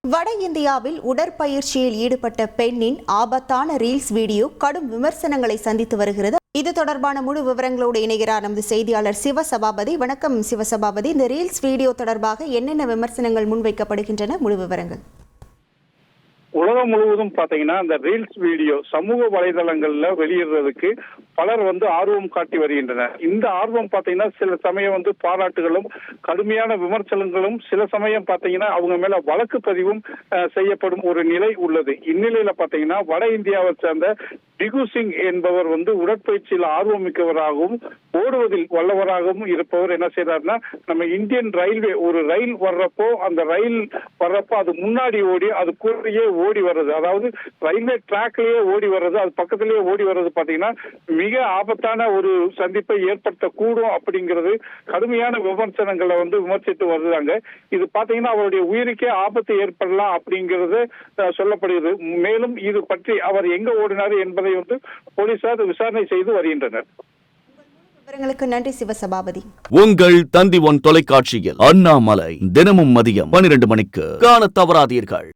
வட இந்தியாவில் உடற்பயிற்சியில் ஈடுபட்ட பெண்ணின் ஆபத்தான ரீல்ஸ் வீடியோ கடும் விமர்சனங்களை சந்தித்து வருகிறது. இது தொடர்பான முழு விவரங்களோடு இணைகிறார் நமது செய்தியாளர் சிவசபாபதி. வணக்கம் சிவசபாபதி. இந்த ரீல்ஸ் வீடியோ தொடர்பாக என்னென்ன விமர்சனங்கள் முன்வைக்கப்படுகின்றன? முழு விவரங்கள். உலகம் முழுவதும் பாத்தீங்கன்னா இந்த ரீல்ஸ் வீடியோ சமூக வலைதளங்கள்ல வெளியிடுறதுக்கு பலர் ஆர்வம் காட்டி வருகின்றனர். இந்த ஆர்வம் பாத்தீங்கன்னா சில சமயம் பாராட்டுகளும் கடுமையான விமர்சனங்களும், சில சமயம் பாத்தீங்கன்னா அவங்க மேல வழக்கு பதிவும் செய்யப்படும் ஒரு நிலை உள்ளது. இந்நிலையில பாத்தீங்கன்னா வட இந்தியாவை சேர்ந்த பிகு சிங் என்பவர் உடற்பயிற்சியில் ஆர்வம் மிக்கவராகவும் ஓடுவதில் வல்லவராகவும் இருப்பவர் என்ன செய்யறாருன்னா, நம்ம இந்தியன் ரயில்வே ஒரு ரயில் வர்றப்போ அந்த ரயில் வர்றப்போ அது முன்னாடி ஓடி அது கூடயே ஓடி வர்றது, அதாவது ரயில்வே டிராக்லயே ஓடி வர்றது, அது பக்கத்திலேயே ஓடி வர்றது பாத்தீங்கன்னா மிக ஆபத்தான ஒரு சந்திப்பை ஏற்படுத்தக்கூடும் அப்படிங்கிறது கடுமையான விமர்சனங்களை விமர்சித்து வருகிறாங்க. இது பாத்தீங்கன்னா அவருடைய உயிருக்கே ஆபத்து ஏற்படலாம் அப்படிங்கிறது சொல்லப்படுகிறது. மேலும் இது பற்றி அவர் எங்க ஓடினார் என்பதை போலீசார் விசாரணை செய்து வருகின்றனர். விவரங்களுக்கு நன்றி சிவசபாபதி. உங்கள் தந்தி ஒன் தொலைக்காட்சியில் அண்ணாமலை தினமும் மதியம் 12 மணிக்கு காண தவறாதீர்கள்.